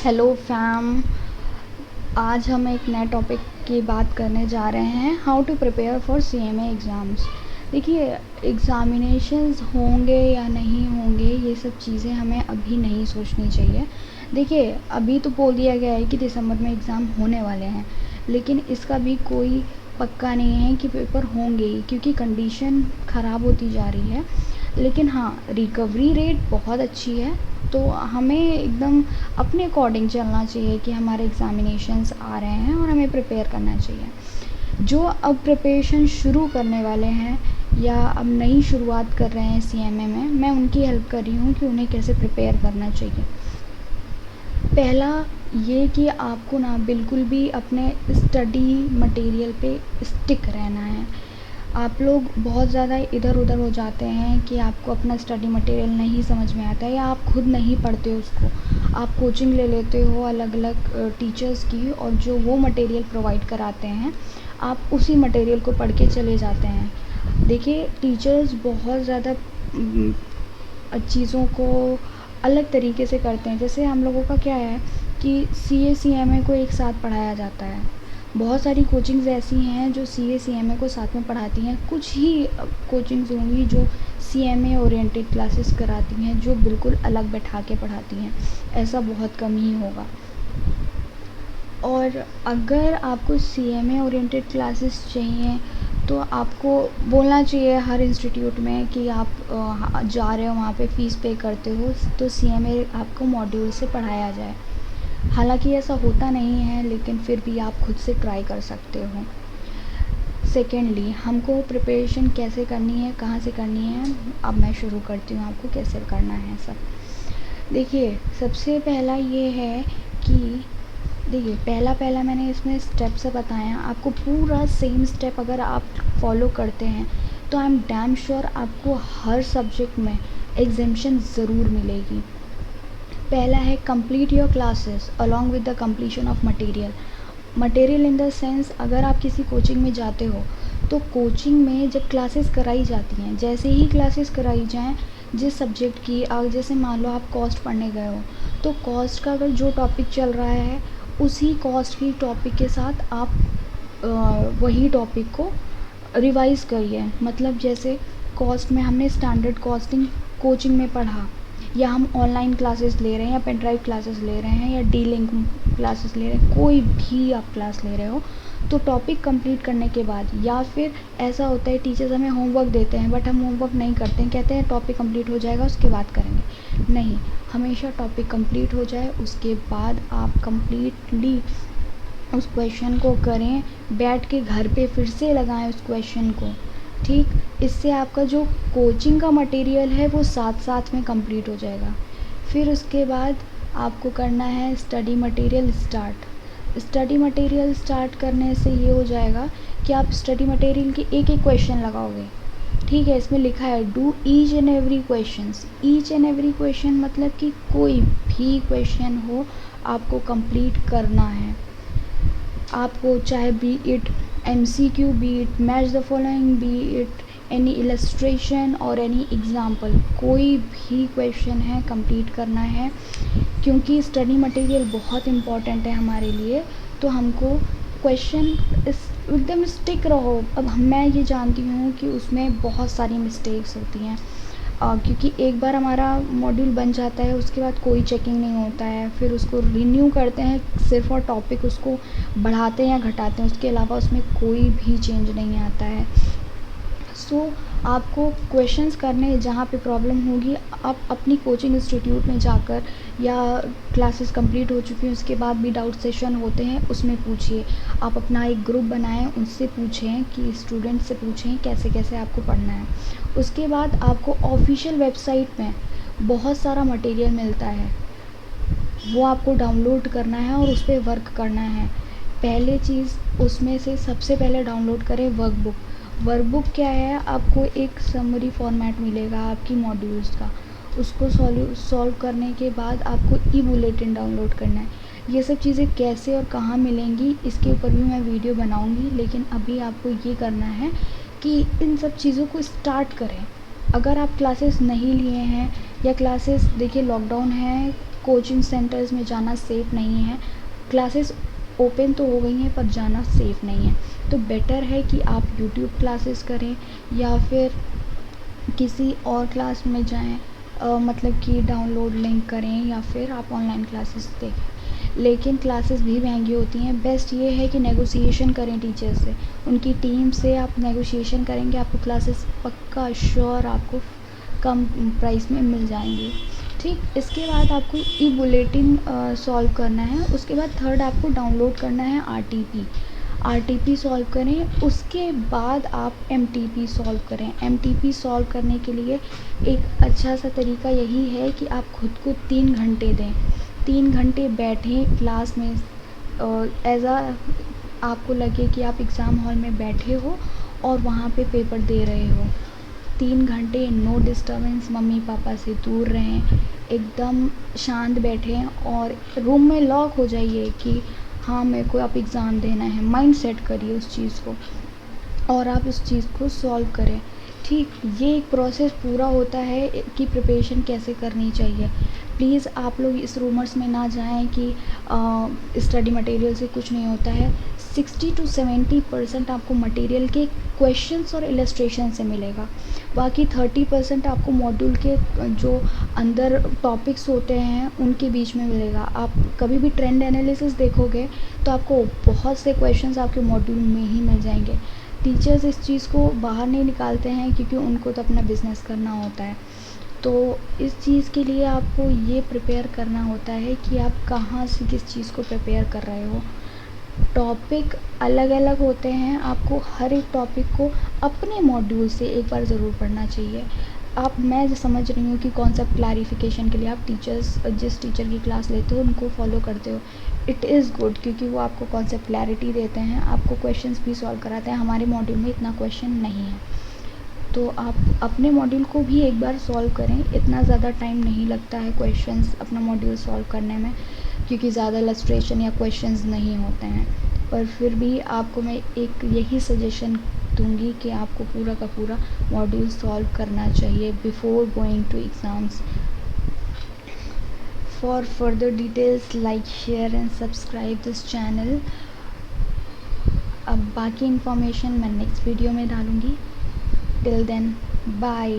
Hello fam. आज हम एक नए टॉपिक की बात करने जा रहे हैं, how to prepare for CMA exams. देखिए, एग्ज़ामिनेशंस होंगे या नहीं होंगे ये सब चीज़ें हमें अभी नहीं सोचनी चाहिए। देखिए, अभी तो बोल दिया गया है कि दिसंबर में एग्ज़ाम होने वाले हैं, लेकिन इसका भी कोई पक्का नहीं है कि पेपर होंगे ही, क्योंकि कंडीशन ख़राब होती जा रही है। लेकिन हाँ, रिकवरी रेट बहुत अच्छी है, तो हमें एकदम अपने अकॉर्डिंग चलना चाहिए कि हमारे एग्ज़ामिनेशंस आ रहे हैं और हमें प्रिपेयर करना चाहिए। जो अब प्रिपरेशन शुरू करने वाले हैं या अब नई शुरुआत कर रहे हैं सीएमए में, मैं उनकी हेल्प कर रही हूँ कि उन्हें कैसे प्रिपेयर करना चाहिए। पहला ये कि आपको ना बिल्कुल भी अपने स्टडी मटेरियल पे स्टिक रहना है। आप लोग बहुत ज़्यादा इधर उधर हो जाते हैं कि आपको अपना स्टडी मटेरियल नहीं समझ में आता है या आप खुद नहीं पढ़ते हो उसको। आप कोचिंग ले लेते हो अलग अलग टीचर्स की, और जो वो मटेरियल प्रोवाइड कराते हैं आप उसी मटेरियल को पढ़ के चले जाते हैं। देखिए, टीचर्स बहुत ज़्यादा चीज़ों को अलग तरीके से करते हैं। जैसे हम लोगों का क्या है कि सीए सीएमए को एक साथ पढ़ाया जाता है। बहुत सारी कोचिंग्स ऐसी हैं जो सीए सीएमए को साथ में पढ़ाती हैं। कुछ ही कोचिंग्स होंगी जो सीएमए ओरिएंटेड क्लासेस कराती हैं, जो बिल्कुल अलग बैठा के पढ़ाती हैं। ऐसा बहुत कम ही होगा। और अगर आपको सीएमए ओरिएंटेड क्लासेस चाहिए तो आपको बोलना चाहिए हर इंस्टीट्यूट में कि आप जा रहे हो, वहाँ पे फ़ीस पे करते हो तो सीएमए आपको मॉड्यूल से पढ़ाया जाए। हालांकि ऐसा होता नहीं है, लेकिन फिर भी आप खुद से ट्राई कर सकते हो। सेकेंडली, हमको प्रिपरेशन कैसे करनी है, कहाँ से करनी है, अब मैं शुरू करती हूँ आपको कैसे करना है सब। देखिए, सबसे पहला ये है कि पहला मैंने इसमें स्टेप से बताया। आपको पूरा सेम स्टेप अगर आप फॉलो करते हैं तो आई एम डैम श्योर आपको हर सब्जेक्ट में एग्जेम्पशन ज़रूर मिलेगी। पहला है complete your classes along with the completion of material in the sense, अगर आप किसी कोचिंग में जाते हो तो कोचिंग में जब क्लासेस कराई जाती हैं, जैसे ही क्लासेस कराई जाएं जिस सब्जेक्ट की, जैसे मान लो आप कॉस्ट पढ़ने गए हो तो कॉस्ट का अगर जो टॉपिक चल रहा है उसी कॉस्ट की टॉपिक के साथ आप वही टॉपिक को रिवाइज़ करिए। मतलब जैसे कॉस्ट में हमने स्टैंडर्ड कॉस्टिंग कोचिंग में पढ़ा, या हम ऑनलाइन क्लासेस ले रहे हैं या पेन ड्राइव क्लासेस ले रहे हैं या डी लिंक क्लासेस ले रहे हैं, कोई भी आप क्लास ले रहे हो तो टॉपिक कंप्लीट करने के बाद, या फिर ऐसा होता है टीचर्स हमें होमवर्क देते हैं बट हम होमवर्क नहीं करते हैं, कहते हैं टॉपिक कंप्लीट हो जाएगा उसके बाद करेंगे। नहीं, हमेशा टॉपिक कंप्लीट हो जाए उसके बाद आप कंप्लीटली उस क्वेश्चन को करें, बैठ के घर पे फिर से लगाएं उस क्वेश्चन को। ठीक, इससे आपका जो कोचिंग का मटेरियल है वो साथ साथ में कंप्लीट हो जाएगा। फिर उसके बाद आपको करना है स्टडी मटेरियल स्टार्ट करने से ये हो जाएगा कि आप स्टडी मटेरियल के एक एक क्वेश्चन लगाओगे। ठीक है, इसमें लिखा है do each and every question, मतलब कि कोई भी क्वेश्चन हो आपको कंप्लीट करना है। आपको चाहे B it MCQ, B it match the following, B it any illustration और एनी एग्जाम्पल, कोई भी क्वेश्चन है कंप्लीट करना है, क्योंकि स्टडी मटेरियल बहुत इम्पॉर्टेंट है हमारे लिए। तो हमको क्वेश्चन एकदम स्टिक रहो। अब मैं ये जानती हूँ कि उसमें बहुत सारी मिस्टेक्स होती हैं, क्योंकि एक बार हमारा मॉड्यूल बन जाता है उसके बाद कोई चेकिंग नहीं होता है, फिर उसको रिन्यू करते हैं सिर्फ, और टॉपिक उसको बढ़ाते हैं या घटाते हैं, उसके अलावा उसमें कोई भी चेंज नहीं आता है। सो आपको क्वेश्चंस करने जहाँ पे प्रॉब्लम होगी आप अपनी कोचिंग इंस्टीट्यूट में जाकर, या क्लासेस कंप्लीट हो चुकी हैं उसके बाद भी डाउट सेशन होते हैं उसमें पूछिए। आप अपना एक ग्रुप बनाएं, उनसे पूछें कि स्टूडेंट से पूछें कैसे कैसे आपको पढ़ना है। उसके बाद आपको ऑफिशियल वेबसाइट में बहुत सारा मटेरियल मिलता है, वो आपको डाउनलोड करना है और उस पर वर्क करना है। पहले चीज़ उसमें से सबसे पहले डाउनलोड करें वर्कबुक क्या है, आपको एक समरी फॉर्मेट मिलेगा आपकी मॉड्यूल्स का, उसको सॉल्व करने के बाद आपको ई बुलेटिन डाउनलोड करना है। ये सब चीज़ें कैसे और कहाँ मिलेंगी इसके ऊपर भी मैं वीडियो बनाऊंगी, लेकिन अभी आपको ये करना है कि इन सब चीज़ों को स्टार्ट करें। अगर आप क्लासेस नहीं लिए हैं या क्लासेस, देखिए लॉकडाउन है, कोचिंग सेंटर्स में जाना सेफ़ नहीं है। क्लासेस ओपन तो हो गई हैं पर जाना सेफ़ नहीं है। तो बेटर है कि आप यूट्यूब क्लासेस करें या फिर किसी और क्लास में जाएं, मतलब कि डाउनलोड लिंक करें या फिर आप ऑनलाइन क्लासेस देखें। लेकिन क्लासेस भी महंगी होती हैं। बेस्ट ये है कि नेगोशिएशन करें टीचर से, उनकी टीम से आप नेगोशिएशन करेंगे, आपको क्लासेस पक्का श्योर आपको कम प्राइस में मिल जाएंगी। ठीक, इसके बाद आपको ई बुलेटिन सॉल्व करना है। उसके बाद थर्ड आपको डाउनलोड करना है आरटीपी सॉल्व करें। उसके बाद आप एमटीपी सॉल्व करें। एमटीपी सॉल्व करने के लिए एक अच्छा सा तरीका यही है कि आप खुद को 3 घंटे दें। 3 घंटे बैठें क्लास में, आपको लगे कि आप एग्ज़ाम हॉल में बैठे हो और वहाँ पे पेपर दे रहे हो। 3 घंटे नो डिस्टर्बेंस, मम्मी पापा से दूर रहें, एकदम शांत बैठें और रूम में लॉक हो जाइए कि हाँ मेरे को अब एग्ज़ाम देना है। माइंड सेट करिए उस चीज़ को और आप उस चीज़ को सॉल्व करें। ठीक, ये एक प्रोसेस पूरा होता है कि प्रिपरेशन कैसे करनी चाहिए। प्लीज़ आप लोग इस रूमर्स में ना जाएं कि स्टडी मटेरियल से कुछ नहीं होता है। 60 to 70% आपको मटेरियल के क्वेश्चंस और इलस्ट्रेशन से मिलेगा। बाकी 30% आपको मॉड्यूल के जो अंदर टॉपिक्स होते हैं उनके बीच में मिलेगा। आप कभी भी ट्रेंड एनालिसिस देखोगे तो आपको बहुत से क्वेश्चंस आपके मॉड्यूल में ही मिल जाएंगे। टीचर्स इस चीज़ को बाहर नहीं निकालते हैं क्योंकि उनको तो अपना बिज़नेस करना होता है। तो इस चीज़ के लिए आपको ये प्रिपेयर करना होता है कि आप कहाँ से किस चीज़ को प्रिपेयर कर रहे हो। टॉपिक अलग अलग होते हैं, आपको हर एक टॉपिक को अपने मॉड्यूल से एक बार ज़रूर पढ़ना चाहिए। मैं समझ रही हूँ कि कॉन्सेप्ट क्लैरिफिकेशन के लिए आप जिस टीचर की क्लास लेते हो उनको फॉलो करते हो। इट इज़ गुड क्योंकि वो आपको कॉन्सेप्ट क्लैरिटी देते हैं, आपको क्वेश्चंस भी सॉल्व कराते हैं। हमारे मॉड्यूल में इतना क्वेश्चन नहीं है, तो आप अपने मॉड्यूल को भी एक बार सॉल्व करें। इतना ज़्यादा टाइम नहीं लगता है क्वेश्चंस अपना मॉड्यूल सॉल्व करने में क्योंकि ज़्यादा इलस्ट्रेशन या क्वेश्चंस नहीं होते हैं। पर फिर भी आपको मैं एक यही सजेशन दूंगी कि आपको पूरा का पूरा मॉड्यूल सॉल्व करना चाहिए before going to exams. For further details like share and subscribe this channel. अब बाकी इन्फॉर्मेशन मैं नेक्स्ट वीडियो में डालूँगी। Till then bye.